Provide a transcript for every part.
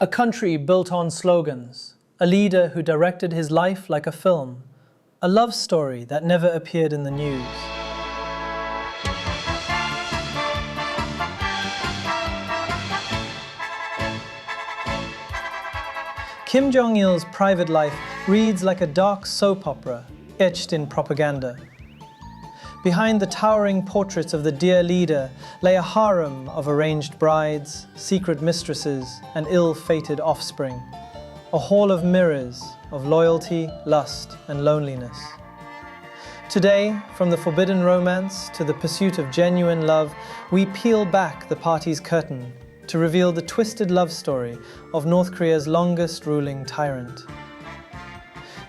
A country built on slogans, a leader who directed his life like a film, a love story that never appeared in the news. Kim Jong-il's private life reads like a dark soap opera etched in propaganda. Behind the towering portraits of the dear leader lay a harem of arranged brides, secret mistresses, and ill-fated offspring. A hall of mirrors of loyalty, lust, and loneliness. Today, from the forbidden romance to the pursuit of genuine love, we peel back the party's curtain to reveal the twisted love story of North Korea's longest ruling tyrant.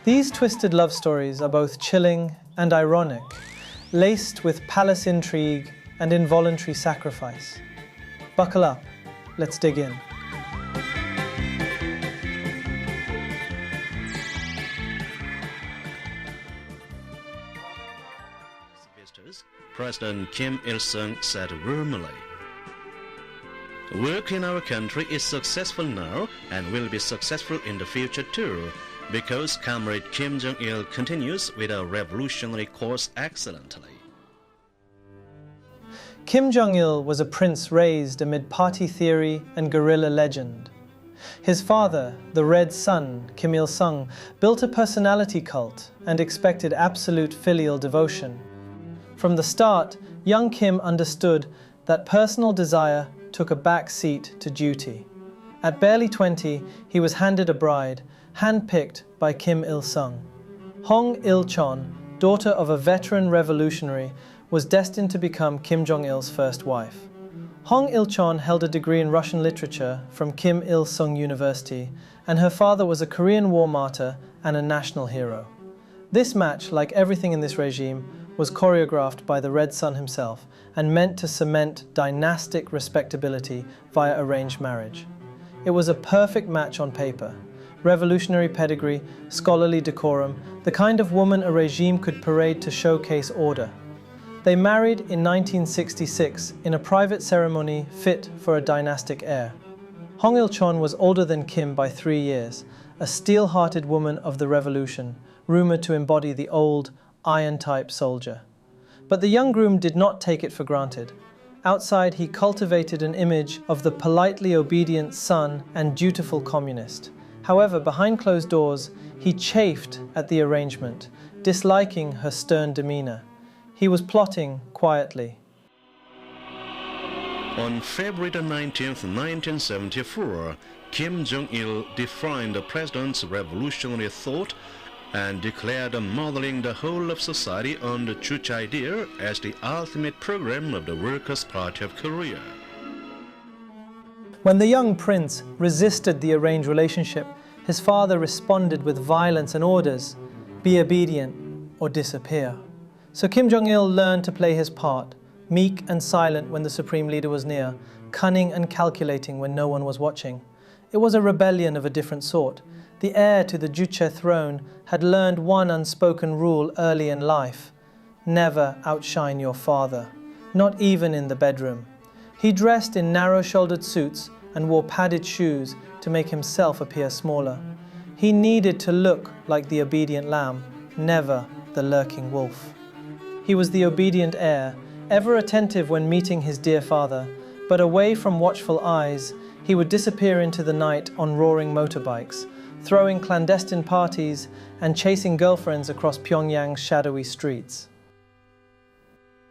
These twisted love stories are both chilling and ironic, laced with palace intrigue and involuntary sacrifice. Buckle up, let's dig in. President Kim Il-sung said warmly, "Work in our country is successful now and will be successful in the future too, because Comrade Kim Jong-il continues with a revolutionary course excellently." Kim Jong-il was a prince raised amid party theory and guerrilla legend. His father, the Red Sun, Kim Il-sung, built a personality cult and expected absolute filial devotion. From the start, young Kim understood that personal desire took a back seat to duty. At barely 20, he was handed a bride, handpicked by Kim Il-sung. Hong Il-chon, daughter of a veteran revolutionary, was destined to become Kim Jong-il's first wife. Hong Il-chon held a degree in Russian literature from Kim Il-sung University, and her father was a Korean War martyr and a national hero. This match, like everything in this regime, was choreographed by the Red Sun himself and meant to cement dynastic respectability via arranged marriage. It was a perfect match on paper. Revolutionary pedigree, scholarly decorum, the kind of woman a regime could parade to showcase order. They married in 1966 in a private ceremony fit for a dynastic heir. Hong Il-chon was older than Kim by 3 years, a steel-hearted woman of the revolution, rumored to embody the old, iron-type soldier. But the young groom did not take it for granted. Outside, he cultivated an image of the politely obedient son and dutiful communist. However, behind closed doors, he chafed at the arrangement, disliking her stern demeanor. He was plotting quietly. On February the 19th, 1974, Kim Jong-il defined the president's revolutionary thought and declared modeling the whole of society on the Juche idea as the ultimate program of the Workers' Party of Korea. When the young prince resisted the arranged relationship, his father responded with violence and orders: be obedient or disappear. So Kim Jong-il learned to play his part, meek and silent when the supreme leader was near, cunning and calculating when no one was watching. It was a rebellion of a different sort. The heir to the Juche throne had learned one unspoken rule early in life: never outshine your father, not even in the bedroom. He dressed in narrow-shouldered suits and wore padded shoes to make himself appear smaller. He needed to look like the obedient lamb, never the lurking wolf. He was the obedient heir, ever attentive when meeting his dear father, but away from watchful eyes, he would disappear into the night on roaring motorbikes, throwing clandestine parties and chasing girlfriends across Pyongyang's shadowy streets.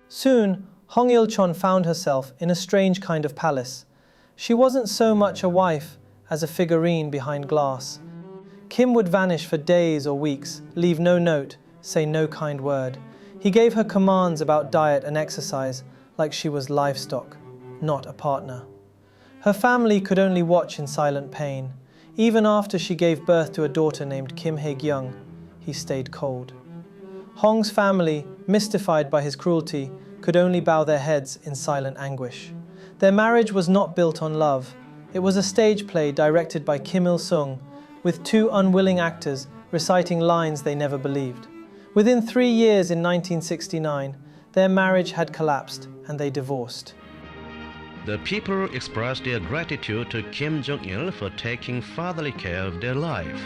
Soon, Hong Il-chon found herself in a strange kind of palace. She wasn't so much a wife as a figurine behind glass. Kim would vanish for days or weeks, leave no note, say no kind word. He gave her commands about diet and exercise like she was livestock, not a partner. Her family could only watch in silent pain. Even after she gave birth to a daughter named Kim Hae-kyung, he stayed cold. Hong's family, mystified by his cruelty, could only bow their heads in silent anguish. Their marriage was not built on love. It was a stage play directed by Kim Il-sung, with 2 unwilling actors reciting lines they never believed. Within 3 years in 1969, their marriage had collapsed and they divorced. The people expressed their gratitude to Kim Jong-il for taking fatherly care of their life.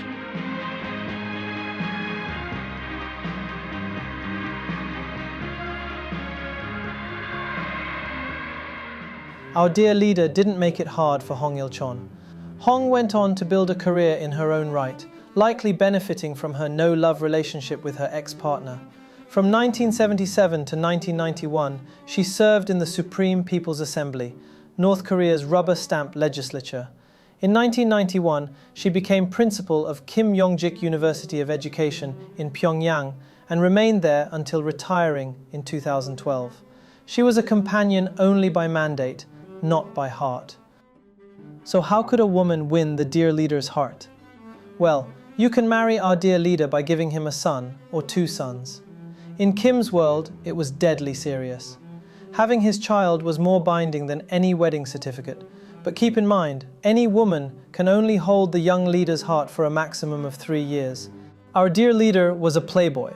Our dear leader didn't make it hard for Hong Il-chon. Hong went on to build a career in her own right, likely benefiting from her no-love relationship with her ex-partner. From 1977 to 1991, she served in the Supreme People's Assembly, North Korea's rubber-stamped legislature. In 1991, she became principal of Kim Yong-jik University of Education in Pyongyang and remained there until retiring in 2012. She was a companion only by mandate, not by heart. So how could a woman win the dear leader's heart? Well, you can marry our dear leader by giving him a son or 2 sons. In Kim's world, it was deadly serious. Having his child was more binding than any wedding certificate. But keep in mind, any woman can only hold the young leader's heart for a maximum of 3 years. Our dear leader was a playboy.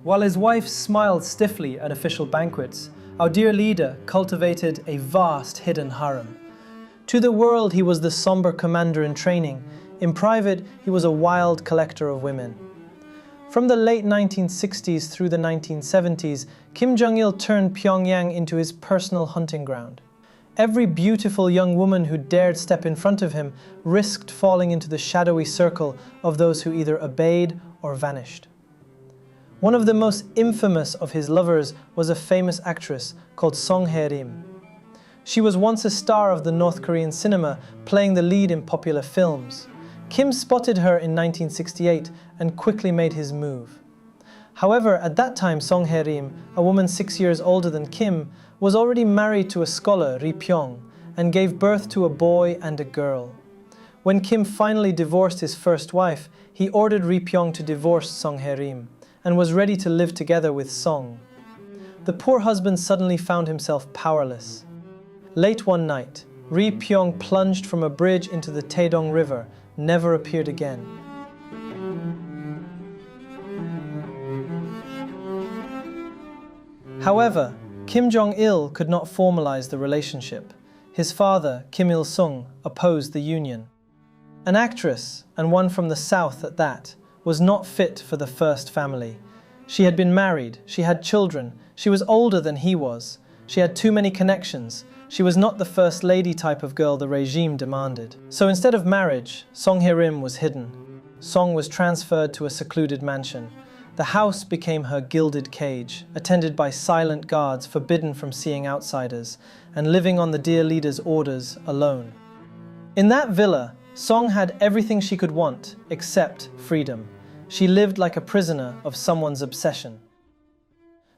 While his wife smiled stiffly at official banquets, our dear leader cultivated a vast hidden harem. To the world, he was the somber commander in training. In private, he was a wild collector of women. From the late 1960s through the 1970s, Kim Jong-il turned Pyongyang into his personal hunting ground. Every beautiful young woman who dared step in front of him risked falling into the shadowy circle of those who either obeyed or vanished. One of the most infamous of his lovers was a famous actress called Song Hye-rim. She was once a star of the North Korean cinema, playing the lead in popular films. Kim spotted her in 1968 and quickly made his move. However, at that time, Song Hye-rim, a woman 6 years older than Kim, was already married to a scholar, Ri Pyong, and gave birth to a boy and a girl. When Kim finally divorced his first wife, he ordered Ri Pyong to divorce Song Hye-rim and was ready to live together with Song. The poor husband suddenly found himself powerless. Late one night, Ri Pyong plunged from a bridge into the Taedong River, never appeared again. However, Kim Jong-il could not formalize the relationship. His father, Kim Il-sung, opposed the union. An actress, and one from the south at that, was not fit for the first family. She had been married, she had children, she was older than he was, she had too many connections, she was not the first lady type of girl the regime demanded. So instead of marriage, Song Hye-rim was hidden. Song was transferred to a secluded mansion. The house became her gilded cage, attended by silent guards forbidden from seeing outsiders, and living on the dear leader's orders alone. In that villa, Song had everything she could want, except freedom. She lived like a prisoner of someone's obsession.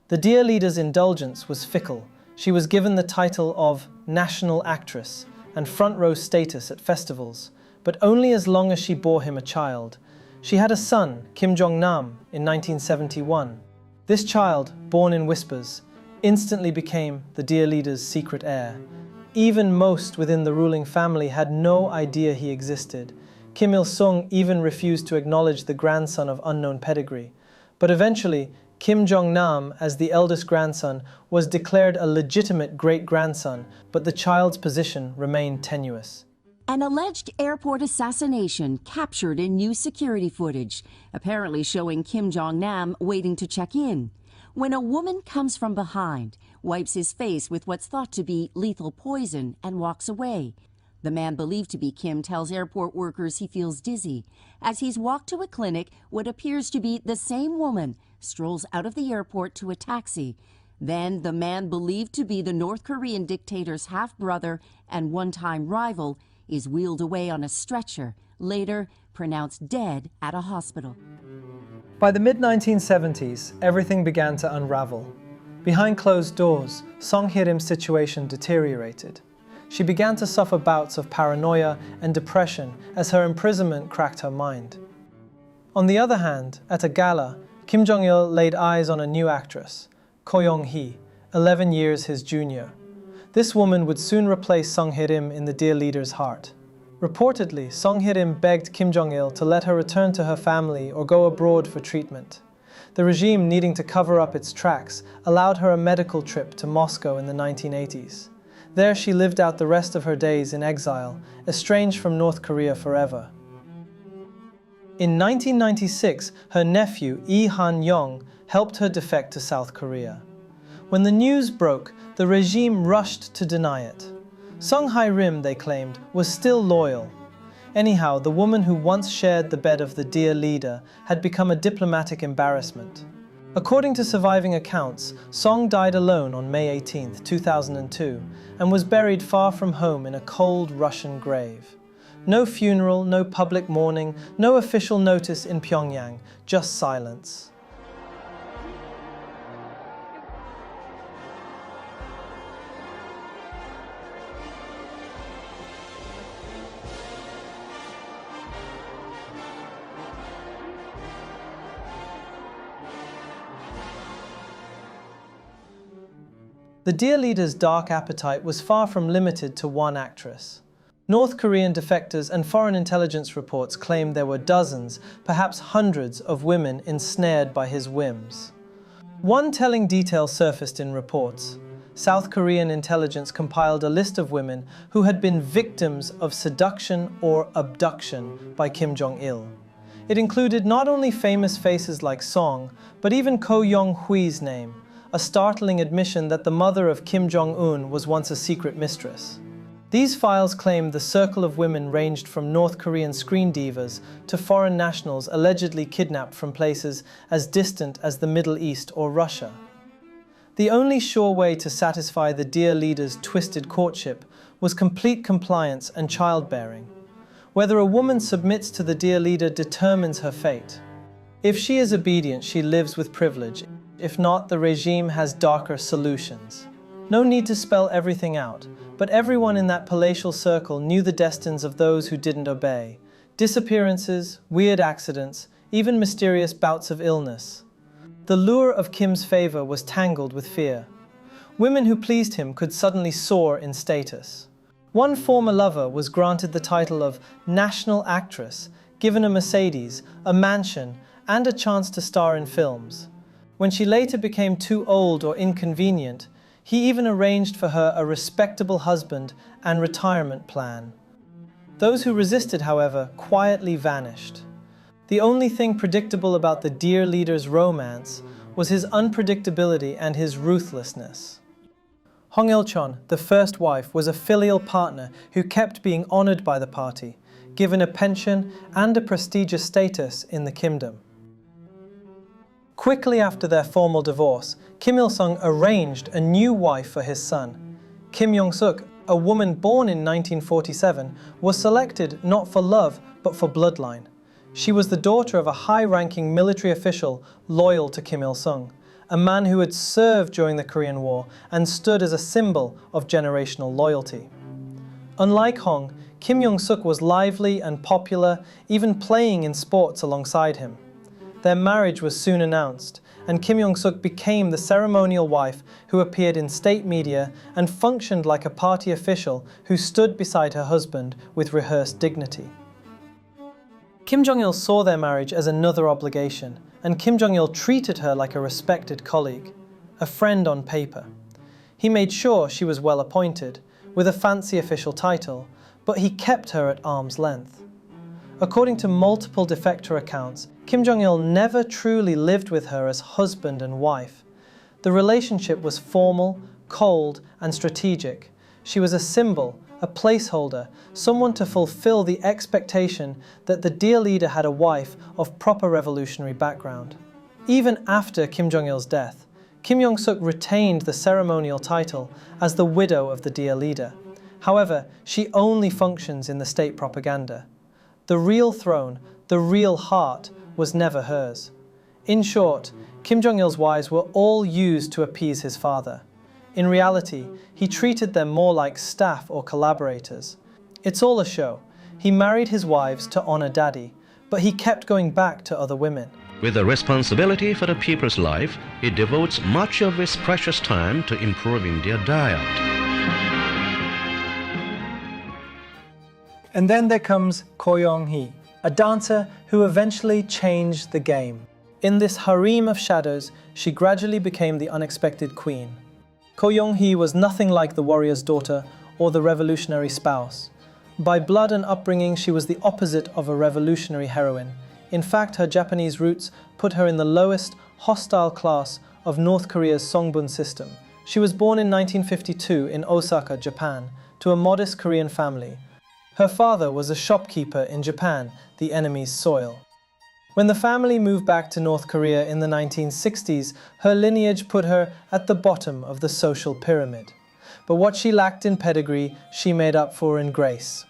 The dear leader's indulgence was fickle. She was given the title of national actress and front row status at festivals, but only as long as she bore him a child. She had a son, Kim Jong-nam, in 1971. This child, born in whispers, instantly became the dear leader's secret heir. Even most within the ruling family had no idea he existed. Kim Il-sung even refused to acknowledge the grandson of unknown pedigree. But eventually, Kim Jong-nam, as the eldest grandson, was declared a legitimate great-grandson, but the child's position remained tenuous. An alleged airport assassination captured in new security footage, apparently showing Kim Jong-nam waiting to check in. When a woman comes from behind, wipes his face with what's thought to be lethal poison, and walks away. The man believed to be Kim tells airport workers he feels dizzy. As he's walked to a clinic, what appears to be the same woman strolls out of the airport to a taxi. Then the man believed to be the North Korean dictator's half-brother and one-time rival is wheeled away on a stretcher, later pronounced dead at a hospital. By the mid-1970s, everything began to unravel. Behind closed doors, Song Hye-rim's situation deteriorated. She began to suffer bouts of paranoia and depression as her imprisonment cracked her mind. On the other hand, at a gala, Kim Jong-il laid eyes on a new actress, Ko Young-hui, 11 years his junior. This woman would soon replace Song Hye-rim in the dear leader's heart. Reportedly, Song Hye-rim begged Kim Jong-il to let her return to her family or go abroad for treatment. The regime, needing to cover up its tracks, allowed her a medical trip to Moscow in the 1980s. There she lived out the rest of her days in exile, estranged from North Korea forever. In 1996, her nephew, Lee Han-yong, helped her defect to South Korea. When the news broke, the regime rushed to deny it. Song Hye-rim, they claimed, was still loyal. Anyhow, the woman who once shared the bed of the dear leader had become a diplomatic embarrassment. According to surviving accounts, Song died alone on May 18, 2002, and was buried far from home in a cold Russian grave. No funeral, no public mourning, no official notice in Pyongyang, just silence. The dear leader's dark appetite was far from limited to one actress. North Korean defectors and foreign intelligence reports claimed there were dozens, perhaps hundreds, of women ensnared by his whims. One telling detail surfaced in reports. South Korean intelligence compiled a list of women who had been victims of seduction or abduction by Kim Jong-il. It included not only famous faces like Song, but even Yong-hui's name, a startling admission that the mother of Kim Jong-un was once a secret mistress. These files claimed the circle of women ranged from North Korean screen divas to foreign nationals allegedly kidnapped from places as distant as the Middle East or Russia. The only sure way to satisfy the dear leader's twisted courtship was complete compliance and childbearing. Whether a woman submits to the dear leader determines her fate. If she is obedient, she lives with privilege. If not, the regime has darker solutions. No need to spell everything out, but everyone in that palatial circle knew the destinies of those who didn't obey. Disappearances, weird accidents, even mysterious bouts of illness. The lure of Kim's favor was tangled with fear. Women who pleased him could suddenly soar in status. One former lover was granted the title of National Actress, given a Mercedes, a mansion, and a chance to star in films. When she later became too old or inconvenient, he even arranged for her a respectable husband and retirement plan. Those who resisted, however, quietly vanished. The only thing predictable about the dear leader's romance was his unpredictability and his ruthlessness. Hong Il-chon, the first wife, was a filial partner who kept being honored by the party, given a pension and a prestigious status in the Kimdom. Quickly after their formal divorce, Kim Il-sung arranged a new wife for his son. Kim Young-sook, a woman born in 1947, was selected not for love but for bloodline. She was the daughter of a high-ranking military official loyal to Kim Il-sung, a man who had served during the Korean War and stood as a symbol of generational loyalty. Unlike Hong, Kim Young-sook was lively and popular, even playing in sports alongside him. Their marriage was soon announced, and Kim Young-sook became the ceremonial wife who appeared in state media and functioned like a party official who stood beside her husband with rehearsed dignity. Kim Jong-il saw their marriage as another obligation, and Kim Jong-il treated her like a respected colleague, a friend on paper. He made sure she was well appointed, with a fancy official title, but he kept her at arm's length. According to multiple defector accounts, Kim Jong-il never truly lived with her as husband and wife. The relationship was formal, cold, and strategic. She was a symbol, a placeholder, someone to fulfill the expectation that the dear leader had a wife of proper revolutionary background. Even after Kim Jong-il's death, Kim Young-sook retained the ceremonial title as the widow of the dear leader. However, she only functions in the state propaganda. The real throne, the real heart, was never hers. In short, Kim Jong-il's wives were all used to appease his father. In reality, he treated them more like staff or collaborators. It's all a show. He married his wives to honor daddy, but he kept going back to other women. With a responsibility for the people's life, he devotes much of his precious time to improving their diet. And then there comes Ko Young-hui, a dancer who eventually changed the game. In this harem of shadows, she gradually became the unexpected queen. Ko Young-hui was nothing like the warrior's daughter or the revolutionary spouse. By blood and upbringing, she was the opposite of a revolutionary heroine. In fact, her Japanese roots put her in the lowest, hostile class of North Korea's Songbun system. She was born in 1952 in Osaka, Japan, to a modest Korean family. Her father was a shopkeeper in Japan, the enemy's soil. When the family moved back to North Korea in the 1960s, her lineage put her at the bottom of the social pyramid. But what she lacked in pedigree, she made up for in grace.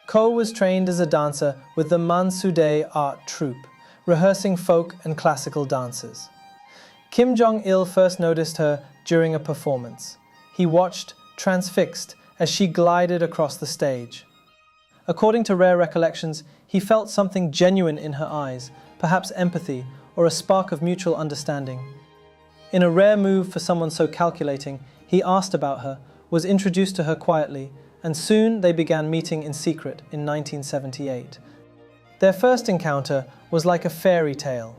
Ko was trained as a dancer with the Mansudae art troupe, rehearsing folk and classical dances. Kim Jong-il first noticed her during a performance. He watched, transfixed, as she glided across the stage. According to rare recollections, he felt something genuine in her eyes, perhaps empathy or a spark of mutual understanding. In a rare move for someone so calculating, he asked about her, was introduced to her quietly, and soon they began meeting in secret in 1978. Their first encounter was like a fairy tale.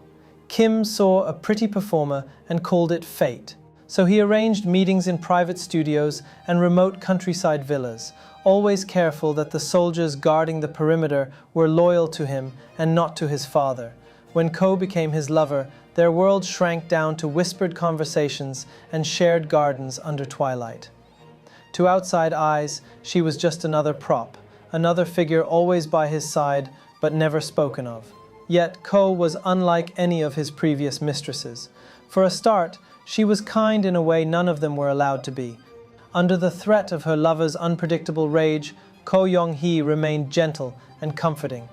Kim saw a pretty performer and called it fate. So he arranged meetings in private studios and remote countryside villas, always careful that the soldiers guarding the perimeter were loyal to him and not to his father. When Ko became his lover, their world shrank down to whispered conversations and shared gardens under twilight. To outside eyes, she was just another prop, another figure always by his side but never spoken of. Yet Ko was unlike any of his previous mistresses. For a start, she was kind in a way none of them were allowed to be. Under the threat of her lover's unpredictable rage, Ko Young-hui remained gentle and comforting.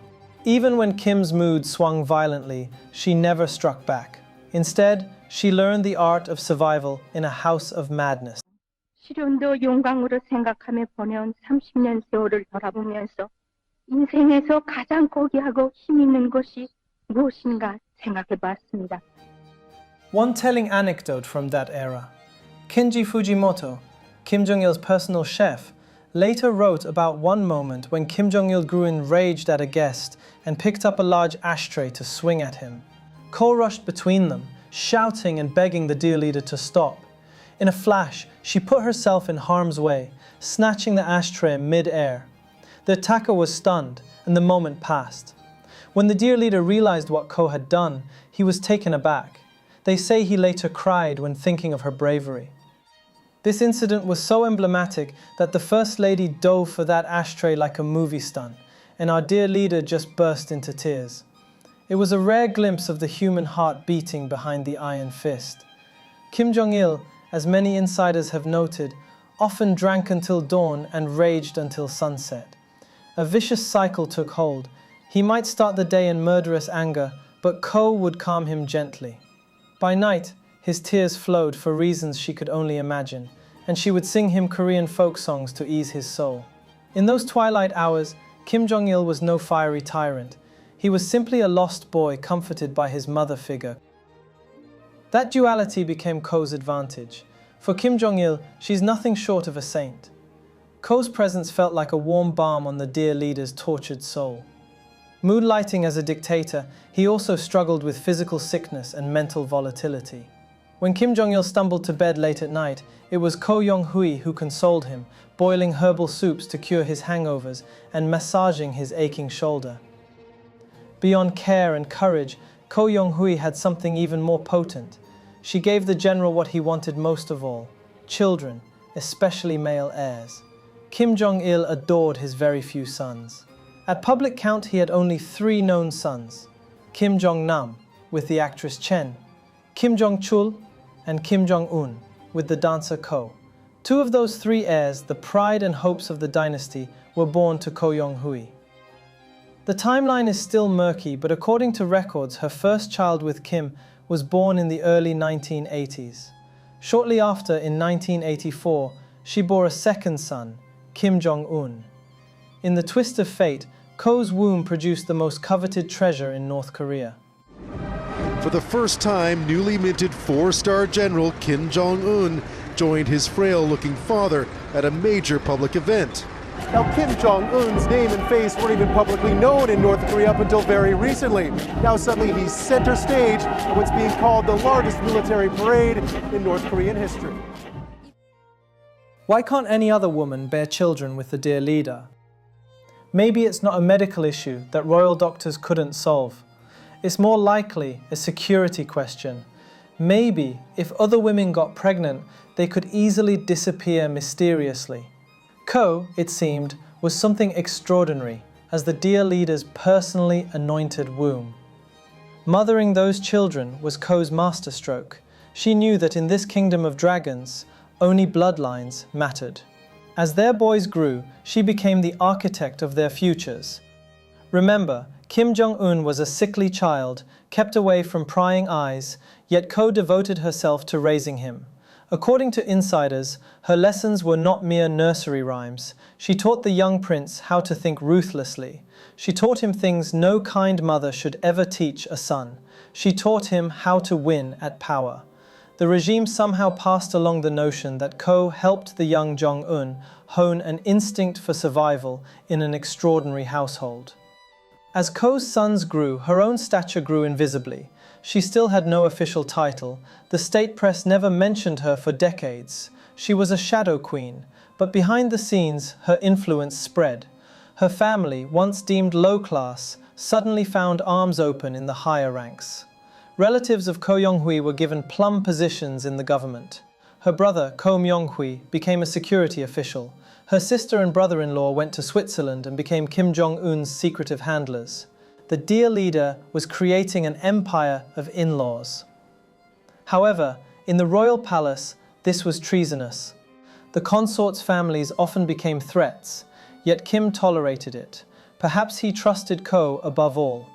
Even when Kim's mood swung violently, she never struck back. Instead, she learned the art of survival in a house of madness. 시련도 용광으로 생각하며 보내온 30년 세월을 돌아보면서 인생에서 가장 고귀하고 힘 있는 것이 무엇인가 생각해 봤습니다. One telling anecdote from that era. Kinji Fujimoto, Kim Jong-il's personal chef, later wrote about one moment when Kim Jong-il grew enraged at a guest and picked up a large ashtray to swing at him. Ko rushed between them, shouting and begging the dear leader to stop. In a flash, she put herself in harm's way, snatching the ashtray mid-air. The attacker was stunned, and the moment passed. When the dear leader realized what Ko had done, he was taken aback. They say he later cried when thinking of her bravery. This incident was so emblematic that the First Lady dove for that ashtray like a movie stunt, and our dear leader just burst into tears. It was a rare glimpse of the human heart beating behind the iron fist. Kim Jong-il, as many insiders have noted, often drank until dawn and raged until sunset. A vicious cycle took hold. He might start the day in murderous anger, but Ko would calm him gently. By night, his tears flowed for reasons she could only imagine, and she would sing him Korean folk songs to ease his soul. In those twilight hours, Kim Jong-il was no fiery tyrant. He was simply a lost boy comforted by his mother figure. That duality became Ko's advantage. For Kim Jong-il, she's nothing short of a saint. Ko's presence felt like a warm balm on the dear leader's tortured soul. Moonlighting as a dictator, he also struggled with physical sickness and mental volatility. When Kim Jong-il stumbled to bed late at night, it was Ko Young-hui who consoled him, boiling herbal soups to cure his hangovers and massaging his aching shoulder. Beyond care and courage, Ko Young-hui had something even more potent. She gave the general what he wanted most of all: children, especially male heirs. Kim Jong-il adored his very few sons. At public count, he had only 3 known sons: Kim Jong-nam, with the actress Chen, Kim Jong-chul, and Kim Jong-un, with the dancer Ko. 2 of those 3 heirs, the pride and hopes of the dynasty, were born to Ko Young-hui. The timeline is still murky, but according to records, her first child with Kim was born in the early 1980s. Shortly after, in 1984, she bore a second son, Kim Jong-un. In the twist of fate, Ko's womb produced the most coveted treasure in North Korea. For the first time, newly minted 4-star General Kim Jong-un joined his frail-looking father at a major public event. Now, Kim Jong-un's name and face weren't even publicly known in North Korea up until very recently. Now suddenly he's center stage of what's being called the largest military parade in North Korean history. Why can't any other woman bear children with the dear leader? Maybe it's not a medical issue that royal doctors couldn't solve. It's more likely a security question. Maybe if other women got pregnant, they could easily disappear mysteriously. Ko, it seemed, was something extraordinary as the dear leader's personally anointed womb. Mothering those children was Ko's masterstroke. She knew that in this kingdom of dragons, only bloodlines mattered. As their boys grew, she became the architect of their futures. Remember, Kim Jong-un was a sickly child, kept away from prying eyes, yet Ko devoted herself to raising him. According to insiders, her lessons were not mere nursery rhymes. She taught the young prince how to think ruthlessly. She taught him things no kind mother should ever teach a son. She taught him how to win at power. The regime somehow passed along the notion that Ko helped the young Jong-un hone an instinct for survival in an extraordinary household. As Ko's sons grew, her own stature grew invisibly. She still had no official title. The state press never mentioned her for decades. She was a shadow queen, but behind the scenes, her influence spread. Her family, once deemed low class, suddenly found arms open in the higher ranks. Relatives of Ko Yong-hui were given plum positions in the government. Her brother, Ko Yong-hui, became a security official. Her sister and brother-in-law went to Switzerland and became Kim Jong-un's secretive handlers. The dear leader was creating an empire of in-laws. However, in the royal palace, this was treasonous. The consorts' families often became threats, yet Kim tolerated it. Perhaps he trusted Ko above all.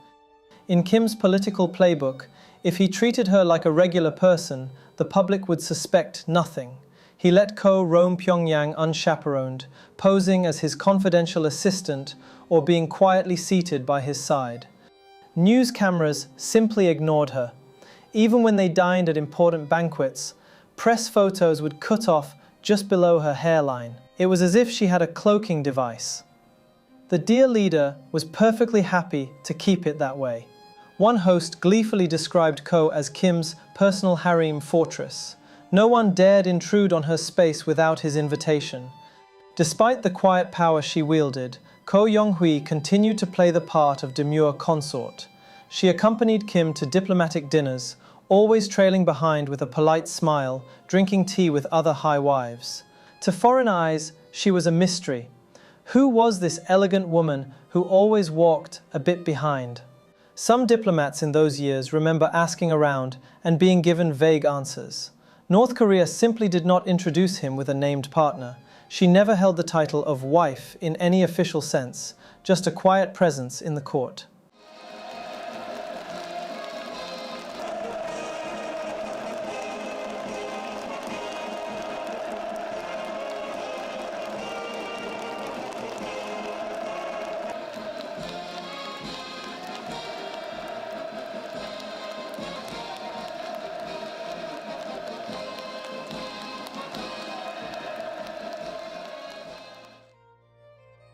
In Kim's political playbook, if he treated her like a regular person, the public would suspect nothing. He let Ko roam Pyongyang unchaperoned, posing as his confidential assistant or being quietly seated by his side. News cameras simply ignored her. Even when they dined at important banquets, press photos would cut off just below her hairline. It was as if she had a cloaking device. The dear leader was perfectly happy to keep it that way. One host gleefully described Ko as Kim's personal harem fortress. No one dared intrude on her space without his invitation. Despite the quiet power she wielded, Ko Yong-hui continued to play the part of demure consort. She accompanied Kim to diplomatic dinners, always trailing behind with a polite smile, drinking tea with other high wives. To foreign eyes, she was a mystery. Who was this elegant woman who always walked a bit behind? Some diplomats in those years remember asking around and being given vague answers. North Korea simply did not introduce him with a named partner. She never held the title of wife in any official sense, just a quiet presence in the court.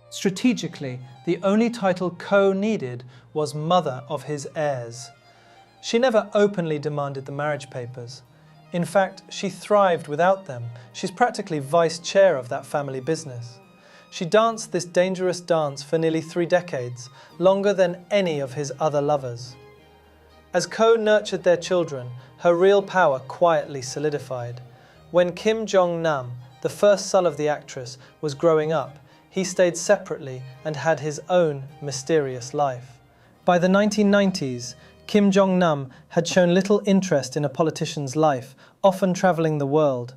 Strategically, the only title Ko needed was mother of his heirs. She never openly demanded the marriage papers. In fact, she thrived without them. She's practically vice chair of that family business. She danced this dangerous dance for nearly 3 decades, longer than any of his other lovers. As Ko nurtured their children, her real power quietly solidified. When Kim Jong-nam, the first son of the actress, was growing up, he stayed separately and had his own mysterious life. By the 1990s, Kim Jong-nam had shown little interest in a politician's life, often traveling the world.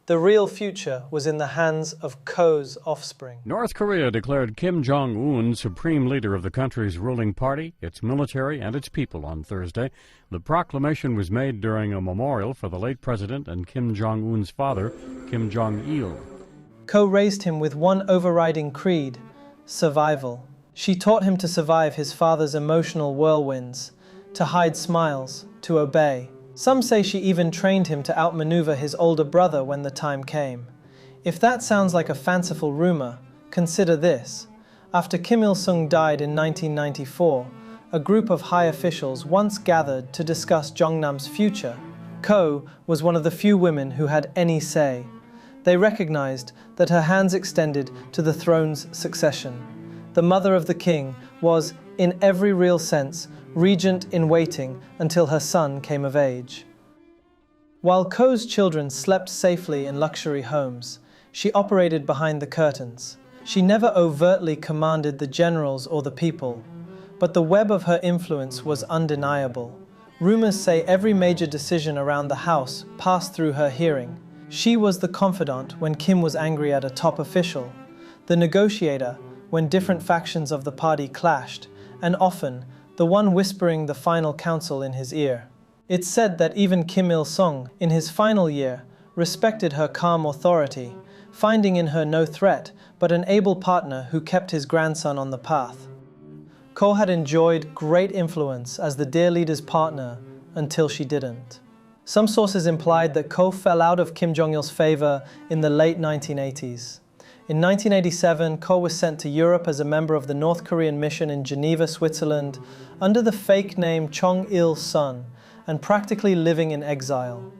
The real future was in the hands of Ko's offspring. North Korea declared Kim Jong-un supreme leader of the country's ruling party, its military, and its people on Thursday. The proclamation was made during a memorial for the late president and Kim Jong-un's father, Kim Jong-il. Ko raised him with one overriding creed: survival. She taught him to survive his father's emotional whirlwinds, to hide smiles, to obey. Some say she even trained him to outmaneuver his older brother when the time came. If that sounds like a fanciful rumor, Consider this. After Kim Il-sung died in 1994, a group of high officials once gathered to discuss Jongnam's future. Ko was one of the few women who had any say. They recognized that her hands extended to the throne's succession. The mother of the king was, in every real sense, regent in waiting until her son came of age. While Ko's children slept safely in luxury homes, she operated behind the curtains. She never overtly commanded the generals or the people, but the web of her influence was undeniable. Rumors say every major decision around the house passed through her hearing. She was the confidant when Kim was angry at a top official, the negotiator when different factions of the party clashed, and often the one whispering the final counsel in his ear. It's said that even Kim Il-sung, in his final year, respected her calm authority, finding in her no threat, but an able partner who kept his grandson on the path. Ko had enjoyed great influence as the dear leader's partner until she didn't. Some sources implied that Ko fell out of Kim Jong-il's favor in the late 1980s. In 1987, Ko was sent to Europe as a member of the North Korean mission in Geneva, Switzerland, under the fake name Jong-il's son, and practically living in exile.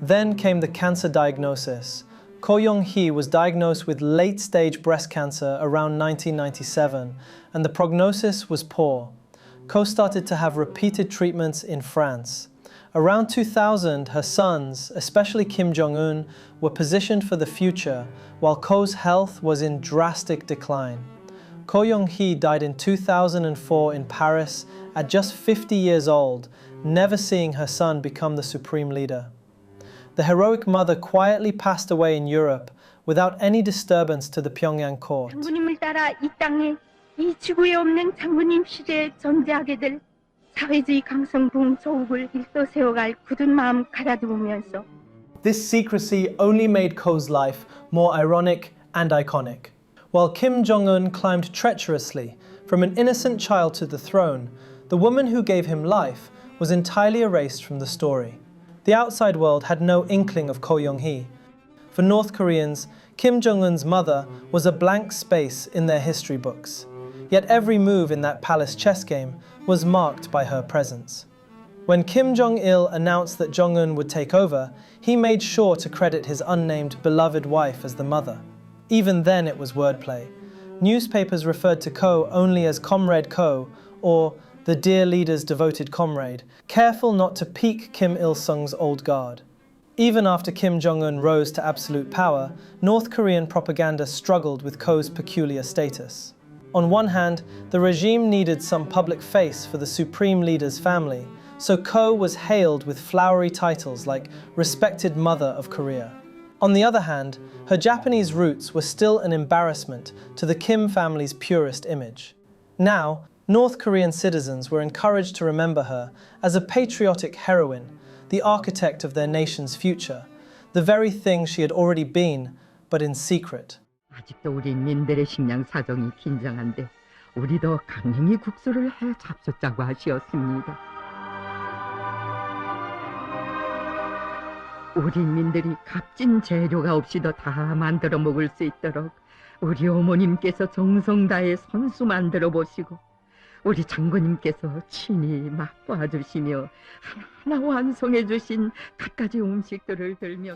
Then came the cancer diagnosis. Ko Yong-hui was diagnosed with late-stage breast cancer around 1997, and the prognosis was poor. Ko started to have repeated treatments in France. Around 2000, her sons, especially Kim Jong-un, were positioned for the future, while Ko's health was in drastic decline. Ko Yong-hui died in 2004 in Paris at just 50 years old, never seeing her son become the supreme leader. The heroic mother quietly passed away in Europe without any disturbance to the Pyongyang court. 장군님을 따라 이 땅에 이 지구에 없는 장군님 시대에 존재하게 될 사회주의 강성붕 조국을 일떠세워갈 굳은 마음 가다듬으면서 This secrecy only made Ko's life more ironic and iconic. While Kim Jong-un climbed treacherously from an innocent child to the throne, the woman who gave him life was entirely erased from the story. The outside world had no inkling of Ko Yong-hui. For North Koreans, Kim Jong-un's mother was a blank space in their history books. Yet every move in that palace chess game was marked by her presence. When Kim Jong-il announced that Jong-un would take over, he made sure to credit his unnamed beloved wife as the mother. Even then it was wordplay. Newspapers referred to Ko only as Comrade Ko, or the dear leader's devoted comrade, careful not to pique Kim Il-sung's old guard. Even after Kim Jong-un rose to absolute power, North Korean propaganda struggled with Ko's peculiar status. On one hand, the regime needed some public face for the supreme leader's family, so Ko was hailed with flowery titles like Respected Mother of Korea. On the other hand, her Japanese roots were still an embarrassment to the Kim family's purest image. Now, North Korean citizens were encouraged to remember her as a patriotic heroine, the architect of their nation's future, the very thing she had already been, but in secret. 아직도 우리 민들의 식량 사정이 긴장한데 우리도 강행히 국수를 해 잡숫자고 하시었습니다. 우리 민들이 값진 재료가 없이도 다 만들어 먹을 수 있도록 우리 어머님께서 정성 다해 손수 만들어 보시고 우리 장군님께서 친히 맛봐 주시며 하나하나 완성해 주신 갖가지 음식들을 들며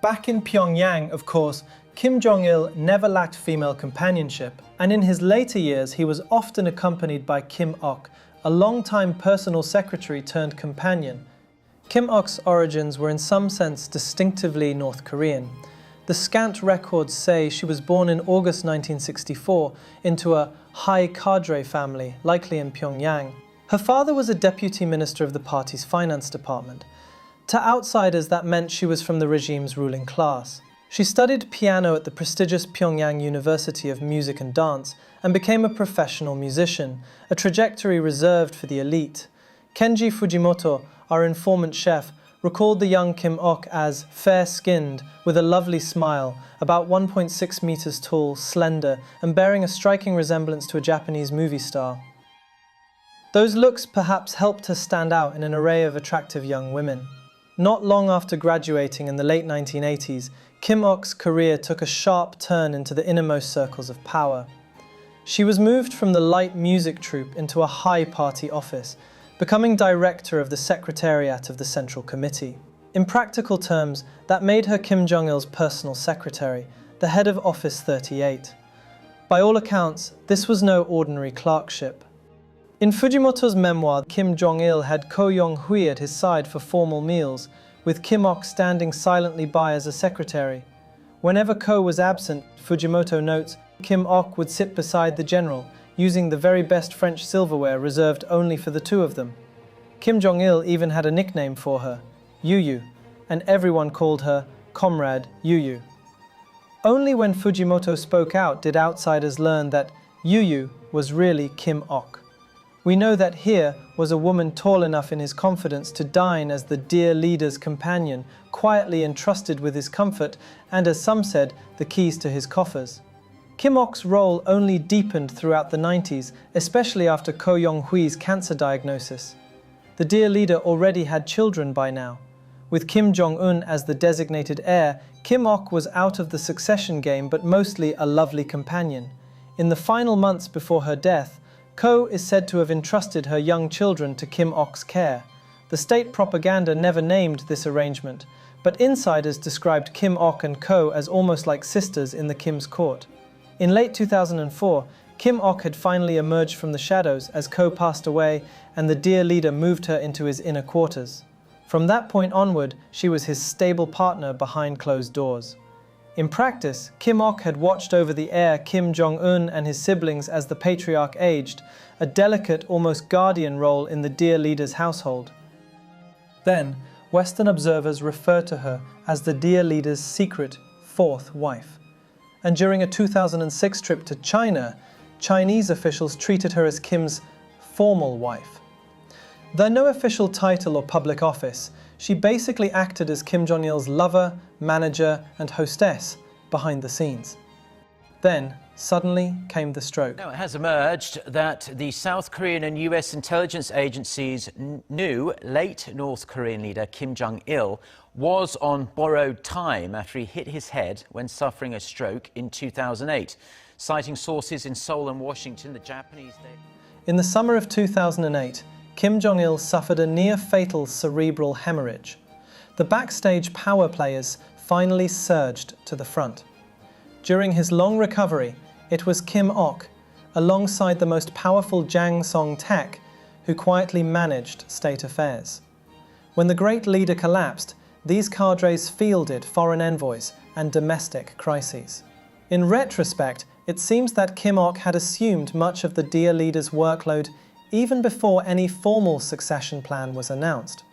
Back in Pyongyang, of course, Kim Jong-il never lacked female companionship, and in his later years he was often accompanied by Kim Ok, a long-time personal secretary turned companion. Kim Ok's origins were in some sense distinctively North Korean. The scant records say she was born in August 1964 into a high cadre family, likely in Pyongyang. Her father was a deputy minister of the party's finance department. To outsiders, that meant she was from the regime's ruling class. She studied piano at the prestigious Pyongyang University of Music and Dance and became a professional musician, a trajectory reserved for the elite. Kenji Fujimoto, our informant chef, recalled the young Kim Ok as fair-skinned, with a lovely smile, about 1.6 meters tall, slender, and bearing a striking resemblance to a Japanese movie star. Those looks perhaps helped her stand out in an array of attractive young women. Not long after graduating in the late 1980s, Kim Ok's career took a sharp turn into the innermost circles of power. She was moved from the light music troupe into a high party office, becoming director of the secretariat of the Central Committee. In practical terms, that made her Kim Jong-il's personal secretary, the head of Office 38. By all accounts, this was no ordinary clerkship. In Fujimoto's memoir, Kim Jong-il had Ko Yong-hui at his side for formal meals, with Kim Ok standing silently by as a secretary. Whenever Ko was absent, Fujimoto notes, Kim Ok would sit beside the general, using the very best French silverware reserved only for the two of them. Kim Jong-il even had a nickname for her, Yu-yu, and everyone called her Comrade Yu-yu. Only when Fujimoto spoke out did outsiders learn that Yu-yu was really Kim Ok. We know that here was a woman tall enough in his confidence to dine as the dear leader's companion, quietly entrusted with his comfort and, as some said, the keys to his coffers. Kim Ok's role only deepened throughout the 90s, especially after Ko Yong-hui's cancer diagnosis. The dear leader already had children by now. With Kim Jong-un as the designated heir, Kim Ok was out of the succession game but mostly a lovely companion. In the final months before her death, Ko is said to have entrusted her young children to Kim Ok's care. The state propaganda never named this arrangement, but insiders described Kim Ok and Ko as almost like sisters in the Kim's court. In late 2004, Kim Ok had finally emerged from the shadows as Ko passed away and the dear leader moved her into his inner quarters. From that point onward, she was his stable partner behind closed doors. In practice, Kim Ok had watched over the heir Kim Jong-un and his siblings as the patriarch aged, a delicate, almost guardian role in the dear leader's household. Then, Western observers refer to her as the dear leader's secret fourth wife. And during a 2006 trip to China, Chinese officials treated her as Kim's formal wife. Though no official title or public office, she basically acted as Kim Jong-il's lover, manager, and hostess behind the scenes. Then, suddenly came the stroke. Now, it has emerged that the South Korean and US intelligence agencies knew late North Korean leader Kim Jong-il was on borrowed time after he hit his head when suffering a stroke in 2008. Citing sources in Seoul and Washington, the Japanese... In the summer of 2008, Kim Jong-il suffered a near-fatal cerebral hemorrhage. The backstage power players finally surged to the front. During his long recovery, it was Kim Ok, alongside the most powerful Jang Song-taek, who quietly managed state affairs. When the great leader collapsed, these cadres fielded foreign envoys and domestic crises. In retrospect, it seems that Kim Ok had assumed much of the dear leader's workload even before any formal succession plan was announced.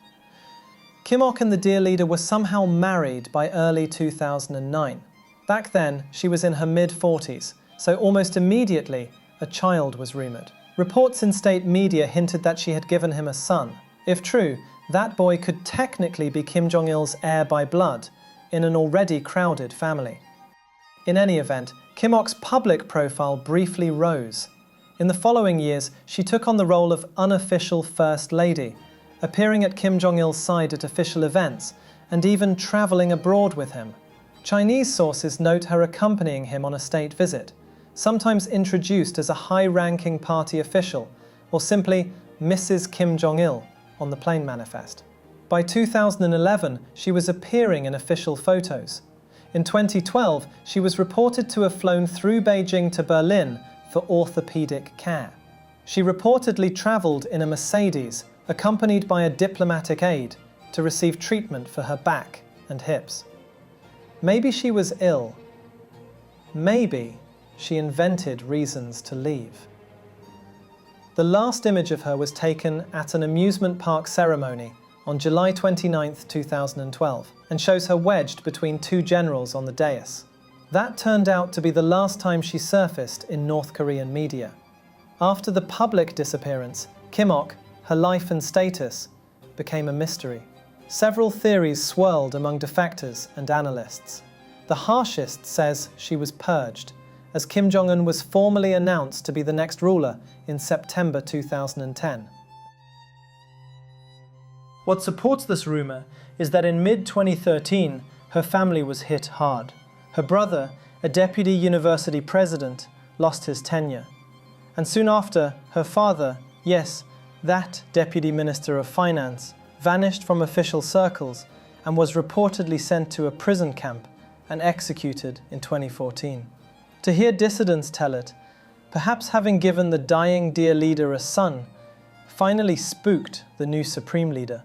Kim Ok and the dear leader were somehow married by early 2009. Back then, she was in her mid-40s, so almost immediately, a child was rumoured. Reports in state media hinted that she had given him a son. If true, that boy could technically be Kim Jong-il's heir by blood, in an already crowded family. In any event, Kim Ok's public profile briefly rose. In the following years, she took on the role of unofficial First Lady, appearing at Kim Jong-il's side at official events, and even travelling abroad with him. Chinese sources note her accompanying him on a state visit, sometimes introduced as a high-ranking party official, or simply Mrs. Kim Jong-il on the plane manifest. By 2011, she was appearing in official photos. In 2012, she was reported to have flown through Beijing to Berlin for orthopedic care. She reportedly travelled in a Mercedes, accompanied by a diplomatic aide, to receive treatment for her back and hips. Maybe she was ill. Maybe she invented reasons to leave. The last image of her was taken at an amusement park ceremony on July 29, 2012, and shows her wedged between two generals on the dais. That turned out to be the last time she surfaced in North Korean media. After the public disappearance, Kim Ok, her life and status, became a mystery. Several theories swirled among defectors and analysts. The harshest says she was purged, as Kim Jong-un was formally announced to be the next ruler in September 2010. What supports this rumor is that in mid-2013, her family was hit hard. Her brother, a deputy university president, lost his tenure. And soon after, her father, yes, that deputy minister of finance, vanished from official circles and was reportedly sent to a prison camp and executed in 2014. To hear dissidents tell it, perhaps having given the dying dear leader a son finally spooked the new supreme leader.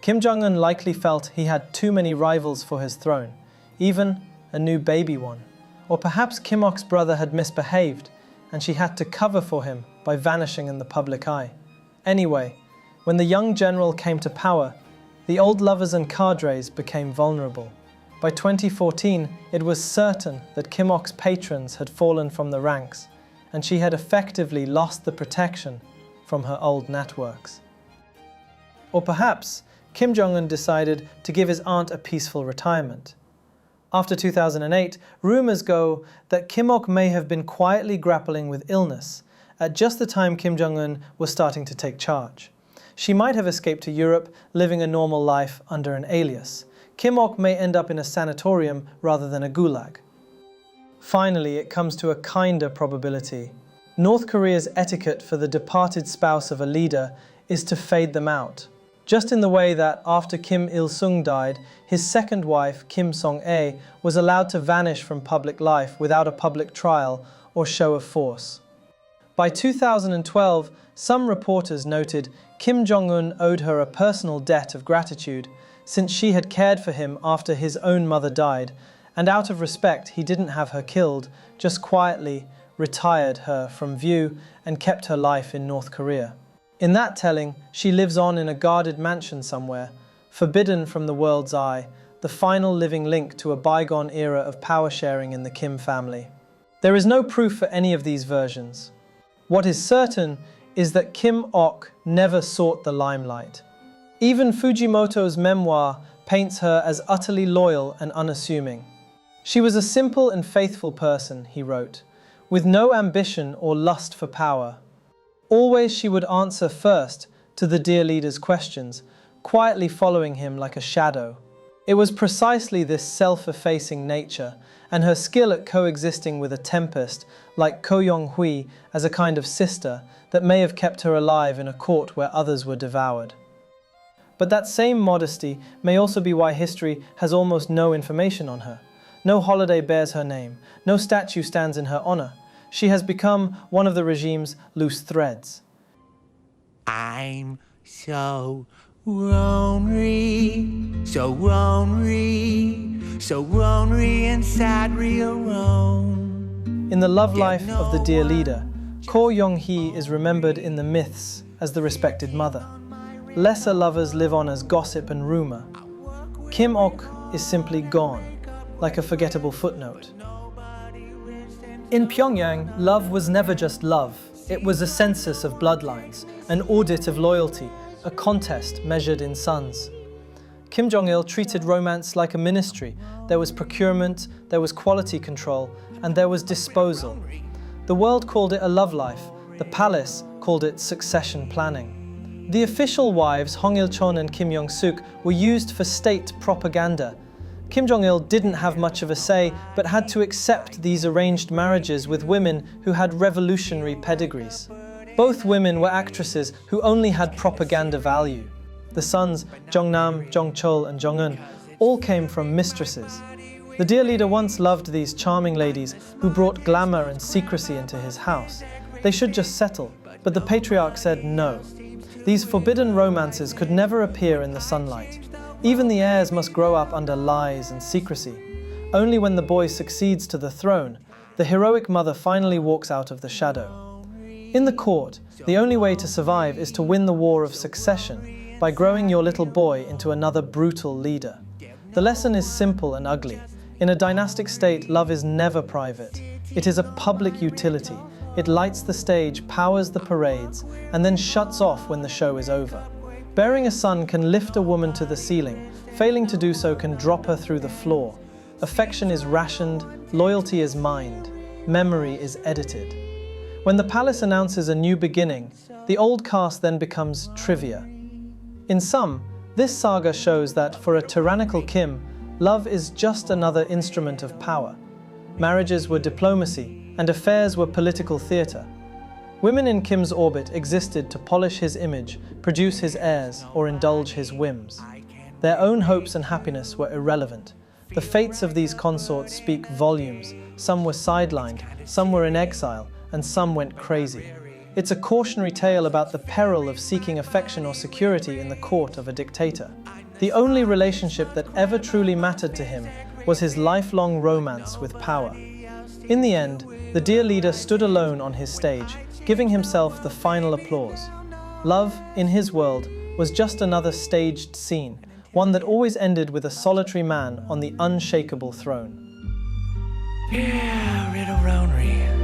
Kim Jong-un likely felt he had too many rivals for his throne, even a new baby one. Or perhaps Kim Ok-'s brother had misbehaved and she had to cover for him by vanishing in the public eye. Anyway, when the young general came to power, the old lovers and cadres became vulnerable. By 2014, it was certain that Kim Ok-'s patrons had fallen from the ranks, and she had effectively lost the protection from her old networks. Or perhaps Kim Jong-un decided to give his aunt a peaceful retirement. After 2008, rumors go that Kim Ok may have been quietly grappling with illness at just the time Kim Jong-un was starting to take charge. She might have escaped to Europe, living a normal life under an alias. Kim Ok may end up in a sanatorium rather than a gulag. Finally, it comes to a kinder probability. North Korea's etiquette for the departed spouse of a leader is to fade them out. Just in the way that after Kim Il-sung died, his second wife, Kim Song-ae, was allowed to vanish from public life without a public trial or show of force. By 2012, some reporters noted Kim Jong-un owed her a personal debt of gratitude since she had cared for him after his own mother died, and out of respect he didn't have her killed, just quietly retired her from view and kept her life in North Korea. In that telling, she lives on in a guarded mansion somewhere, forbidden from the world's eye, the final living link to a bygone era of power sharing in the Kim family. There is no proof for any of these versions. What is certain is that Kim Ok never sought the limelight. Even Fujimoto's memoir paints her as utterly loyal and unassuming. She was a simple and faithful person, he wrote, with no ambition or lust for power. Always she would answer first to the dear leader's questions, quietly following him like a shadow. It was precisely this self-effacing nature and her skill at coexisting with a tempest like Ko Yong-hui as a kind of sister that may have kept her alive in a court where others were devoured. But that same modesty may also be why history has almost no information on her. No holiday bears her name, no statue stands in her honor. She has become one of the regime's loose threads. I'm so lonely, so lonely, so lonely and sadly alone. In the love life of the dear leader, Ko Yong-hui is remembered in the myths as the respected mother. Lesser lovers live on as gossip and rumor. Kim Ok is simply gone, like a forgettable footnote. In Pyongyang, love was never just love. It was a census of bloodlines, an audit of loyalty, a contest measured in sons. Kim Jong-il treated romance like a ministry. There was procurement, there was quality control, and there was disposal. The world called it a love life. The palace called it succession planning. The official wives, Hong Il-chon and Kim Young-sook, were used for state propaganda. Kim Jong-il didn't have much of a say, but had to accept these arranged marriages with women who had revolutionary pedigrees. Both women were actresses who only had propaganda value. The sons, Jong-nam, Jong-chol and Jong-un, all came from mistresses. The dear leader once loved these charming ladies who brought glamour and secrecy into his house. They should just settle, but the patriarch said no. These forbidden romances could never appear in the sunlight. Even the heirs must grow up under lies and secrecy. Only when the boy succeeds to the throne, the heroic mother finally walks out of the shadow. In the court, the only way to survive is to win the war of succession by growing your little boy into another brutal leader. The lesson is simple and ugly. In a dynastic state, love is never private. It is a public utility. It lights the stage, powers the parades, and then shuts off when the show is over. Bearing a son can lift a woman to the ceiling. Failing to do so can drop her through the floor. Affection is rationed, loyalty is mined, memory is edited. When the palace announces a new beginning, the old cast then becomes trivia. In some, This saga shows that for a tyrannical Kim, love is just another instrument of power. Marriages were diplomacy, and affairs were political theatre. Women in Kim's orbit existed to polish his image, produce his heirs, or indulge his whims. Their own hopes and happiness were irrelevant. The fates of these consorts speak volumes. Some were sidelined, some were in exile, and some went crazy. It's a cautionary tale about the peril of seeking affection or security in the court of a dictator. The only relationship that ever truly mattered to him was his lifelong romance with power. In the end, the dear leader stood alone on his stage, giving himself the final applause. Love, in his world, was just another staged scene, one that always ended with a solitary man on the unshakable throne. Yeah, riddle-ronery.